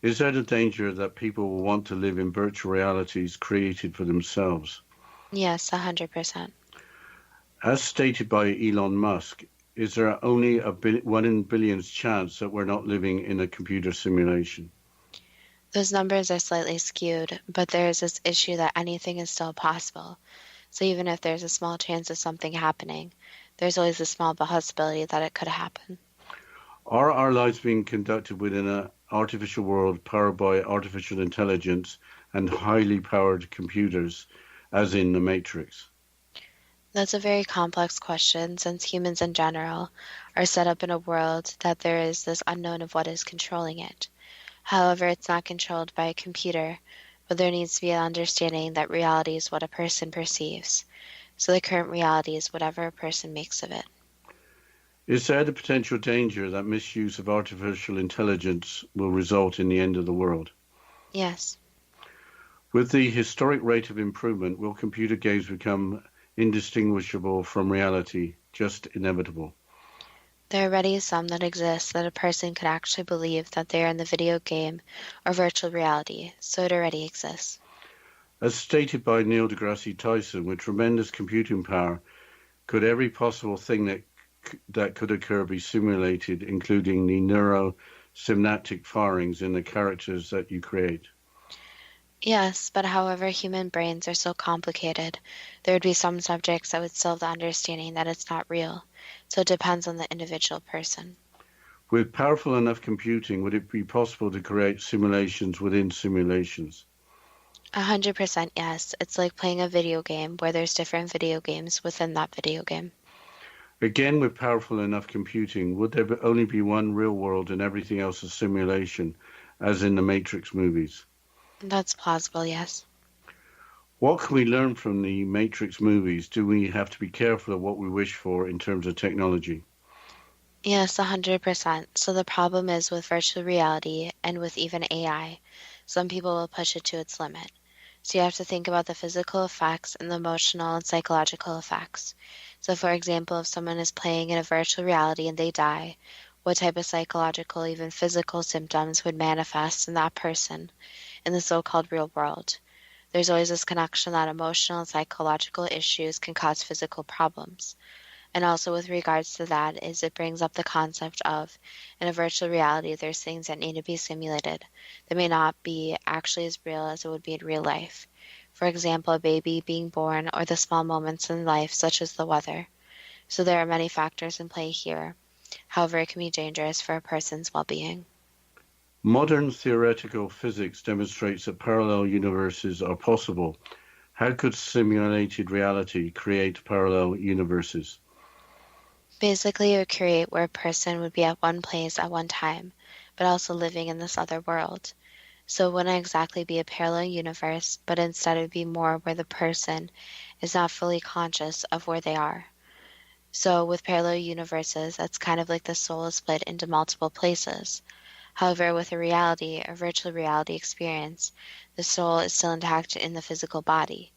is there the danger that people will want to live in virtual realities created for themselves? Yes, 100%. As stated by Elon Musk, is there only a 1 in billions chance that we're not living in a computer simulation? Those numbers are slightly skewed, but there is this issue that anything is still possible. So even if there's a small chance of something happening, there's always a small possibility that it could happen. Are our lives being conducted within an artificial world powered by artificial intelligence and highly powered computers, as in the Matrix? That's a very complex question, since humans in general are set up in a world that there is this unknown of what is controlling it. However, it's not controlled by a computer, but there needs to be an understanding that reality is what a person perceives. So the current reality is whatever a person makes of it. Is there the potential danger that misuse of artificial intelligence will result in the end of the world? Yes. With the historic rate of improvement, will computer games become indistinguishable from reality, just inevitable? There are already some that exist that a person could actually believe that they are in the video game or virtual reality, so it already exists. As stated by Neil deGrasse Tyson, with tremendous computing power, could every possible thing that could occur be simulated, including the neurosynaptic firings in the characters that you create? Yes, but however human brains are so complicated, there would be some subjects that would still have the understanding that it's not real, so it depends on the individual person. With powerful enough computing, would it be possible to create simulations within simulations? 100% yes. It's like playing a video game where there's different video games within that video game. Again, with powerful enough computing, would there only be one real world and everything else a simulation, as in the Matrix movies? That's plausible, yes. What can we learn from the Matrix movies? Do we have to be careful of what we wish for in terms of technology? Yes, 100%. So the problem is with virtual reality and with even AI, some people will push it to its limit. So you have to think about the physical effects and the emotional and psychological effects. So for example, if someone is playing in a virtual reality and they die, what type of psychological, even physical symptoms would manifest in that person in the so-called real world? There's always this connection that emotional and psychological issues can cause physical problems. And also with regards to that is it brings up the concept of, in a virtual reality, there's things that need to be simulated that may not be actually as real as it would be in real life. For example, a baby being born or the small moments in life, such as the weather. So there are many factors in play here. However, it can be dangerous for a person's well-being. Modern theoretical physics demonstrates that parallel universes are possible. How could simulated reality create parallel universes? Basically, it would create where a person would be at one place at one time, but also living in this other world. So it wouldn't exactly be a parallel universe, but instead it would be more where the person is not fully conscious of where they are. So with parallel universes, that's kind of like the soul is split into multiple places. However, with a virtual reality experience, the soul is still intact in the physical body.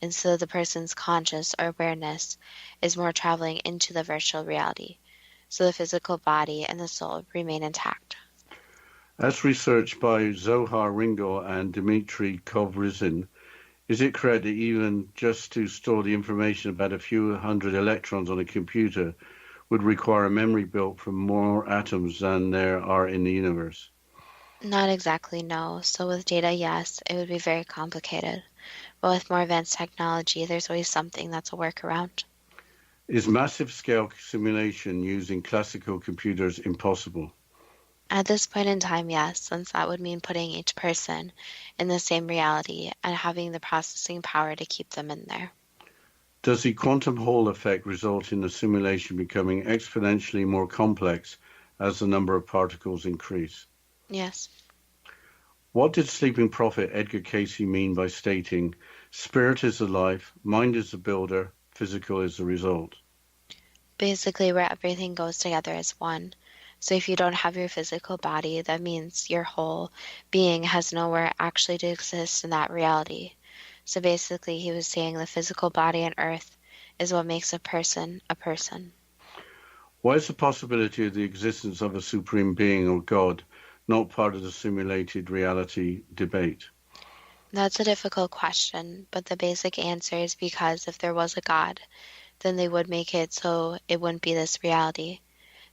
And so the person's conscious or awareness is more traveling into the virtual reality. So the physical body and the soul remain intact. As researched by Zohar Ringel and Dmitry Kovrizin, is it correct that even just to store the information about a few hundred electrons on a computer would require a memory built from more atoms than there are in the universe? Not exactly, no. So with data, yes, it would be very complicated. But with more advanced technology, there's always something that's a workaround. Is massive scale simulation using classical computers impossible? At this point in time, yes, since that would mean putting each person in the same reality and having the processing power to keep them in there. Does the quantum Hall effect result in the simulation becoming exponentially more complex as the number of particles increase? Yes. What did sleeping prophet Edgar Cayce mean by stating, spirit is the life, mind is the builder, physical is the result? Basically, where everything goes together as one. So if you don't have your physical body, that means your whole being has nowhere actually to exist in that reality. So basically, he was saying the physical body on earth is what makes a person a person. Why is the possibility of the existence of a supreme being or God not part of the simulated reality debate? That's a difficult question, but the basic answer is because if there was a God, then they would make it so it wouldn't be this reality.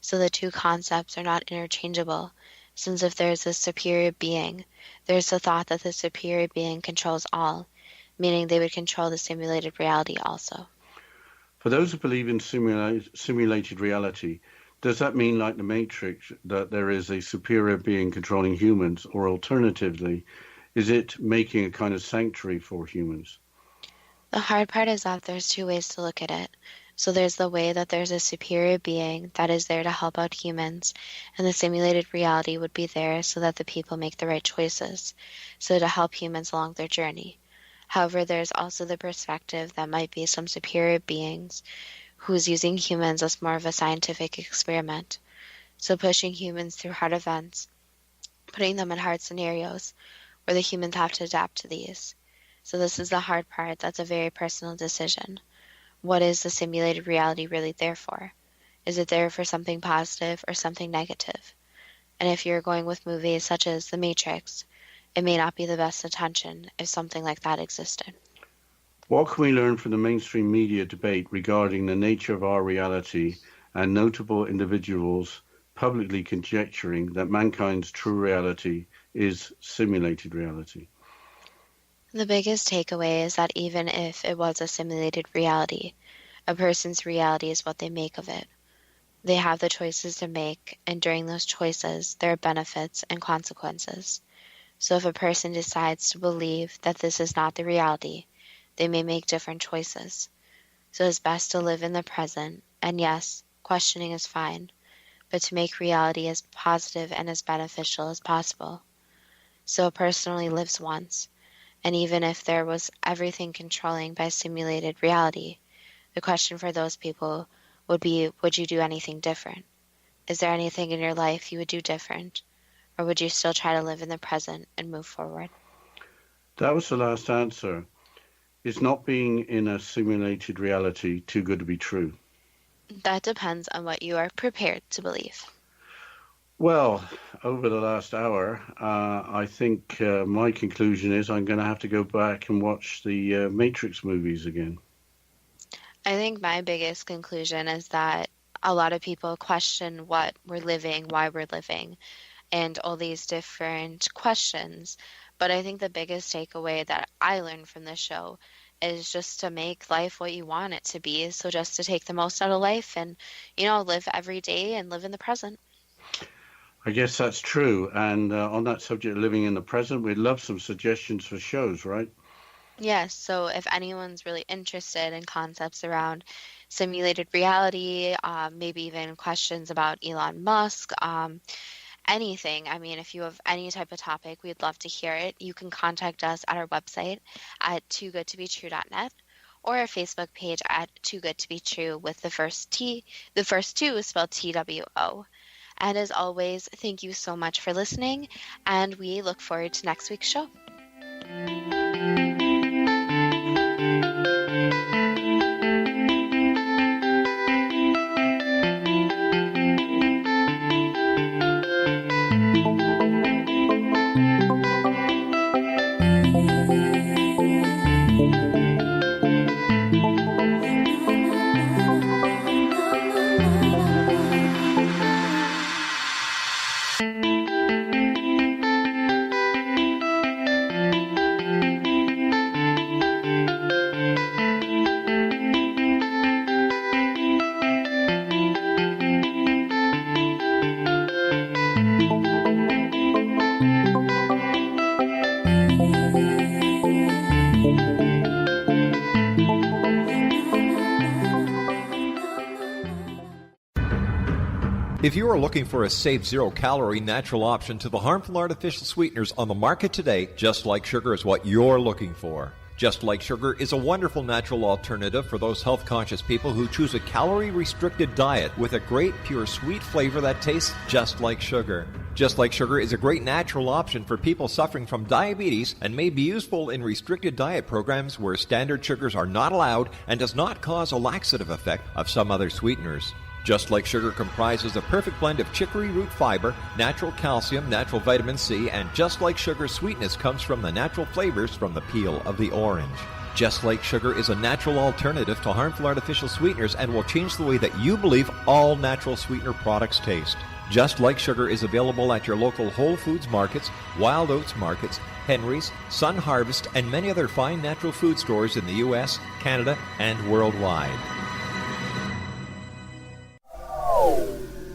So the two concepts are not interchangeable, since if there's a superior being, there's the thought that the superior being controls all, meaning they would control the simulated reality also. For those who believe in simulated reality, does that mean, like the Matrix, that there is a superior being controlling humans, or alternatively, is it making a kind of sanctuary for humans? The hard part is that there's two ways to look at it. So there's the way that there's a superior being that is there to help out humans, and the simulated reality would be there so that the people make the right choices, so to help humans along their journey. However, there's also the perspective that might be some superior beings who's using humans as more of a scientific experiment. So pushing humans through hard events, putting them in hard scenarios where the humans have to adapt to these. So this is the hard part. That's a very personal decision. What is the simulated reality really there for? Is it there for something positive or something negative? And if you're going with movies such as The Matrix, it may not be the best intention if something like that existed. What can we learn from the mainstream media debate regarding the nature of our reality and notable individuals publicly conjecturing that mankind's true reality is simulated reality? The biggest takeaway is that even if it was a simulated reality, a person's reality is what they make of it. They have the choices to make, and during those choices, there are benefits and consequences. So if a person decides to believe that this is not the reality, they may make different choices. So it's best to live in the present, and yes, questioning is fine, but to make reality as positive and as beneficial as possible. So a person only lives once, and even if there was everything controlling by simulated reality, the question for those people would be, would you do anything different? Is there anything in your life you would do different? Or would you still try to live in the present and move forward? That was the last answer. Is not being in a simulated reality too good to be true? That depends on what you are prepared to believe. Well, over the last hour, I think my conclusion is I'm going to have to go back and watch the Matrix movies again. I think my biggest conclusion is that a lot of people question what we're living, why we're living, and all these different questions. But I think the biggest takeaway that I learned from this show is just to make life what you want it to be. So just to take the most out of life and, live every day and live in the present. I guess that's true. And on that subject of living in the present, we'd love some suggestions for shows, right? Yes, so if anyone's really interested in concepts around simulated reality, maybe even questions about Elon Musk, anything, if you have any type of topic, we'd love to hear it. You can contact us at our website at toogoodtobetrue.net or our Facebook page at Too Good to Be True with the first T. The first two is spelled TWO. And as always, thank you so much for listening, and we look forward to next week's show. If you are looking for a safe, zero-calorie natural option to the harmful artificial sweeteners on the market today, Just Like Sugar is what you're looking for. Just Like Sugar is a wonderful natural alternative for those health-conscious people who choose a calorie-restricted diet with a great, pure, sweet flavor that tastes just like sugar. Just Like Sugar is a great natural option for people suffering from diabetes and may be useful in restricted diet programs where standard sugars are not allowed and does not cause a laxative effect of some other sweeteners. Just Like Sugar comprises a perfect blend of chicory root fiber, natural calcium, natural vitamin C, and Just Like Sugar's sweetness comes from the natural flavors from the peel of the orange. Just Like Sugar is a natural alternative to harmful artificial sweeteners and will change the way that you believe all natural sweetener products taste. Just Like Sugar is available at your local Whole Foods markets, Wild Oats markets, Henry's, Sun Harvest, and many other fine natural food stores in the U.S., Canada, and worldwide.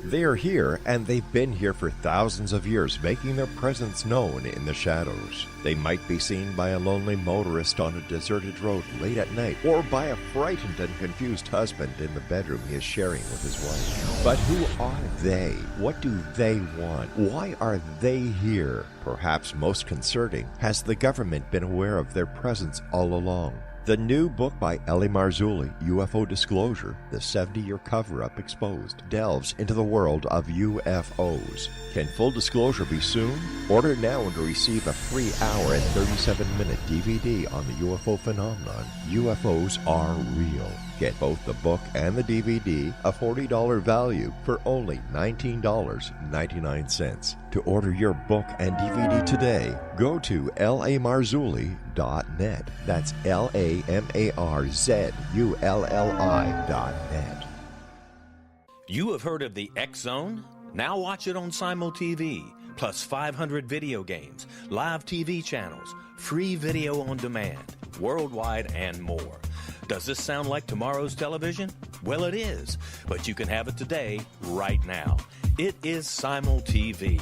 They are here, and they've been here for thousands of years, making their presence known in the shadows. They might be seen by a lonely motorist on a deserted road late at night, or by a frightened and confused husband in the bedroom he is sharing with his wife. But who are they? What do they want? Why are they here? Perhaps most concerning, has the government been aware of their presence all along? The new book by rel-mar, UFO Disclosure, the 70-year cover-up exposed, delves into the world of UFOs. Can full disclosure be soon? Order now and receive a free hour and 37-minute DVD on the UFO phenomenon. UFOs are real. Get both the book and the DVD, a $40 value, for only $19.99. To order your book and DVD today, go to rel-marzulli.net. That's LAMARZULLI.net. You have heard of the X Zone? Now watch it on Simul TV, plus 500 video games, live TV channels, free video on demand, worldwide, and more. Does this sound like tomorrow's television? Well, it is, but you can have it today, right now. It is Simul TV.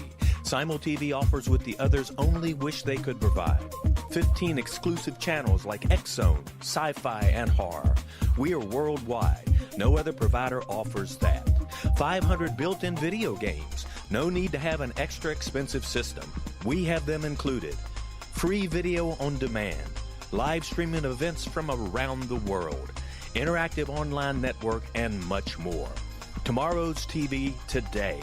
SimulTV offers what the others only wish they could provide. 15 exclusive channels like X-Zone, Sci-Fi, and Horror. We are worldwide. No other provider offers that. 500 built-in video games. No need to have an extra expensive system. We have them included. Free video on demand. Live streaming events from around the world. Interactive online network, and much more. Tomorrow's TV today.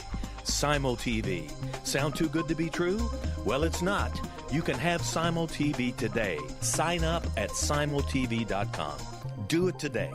SimulTV. Sound too good to be true? Well, it's not. You can have SimulTV today. Sign up at simultv.com. Do it today.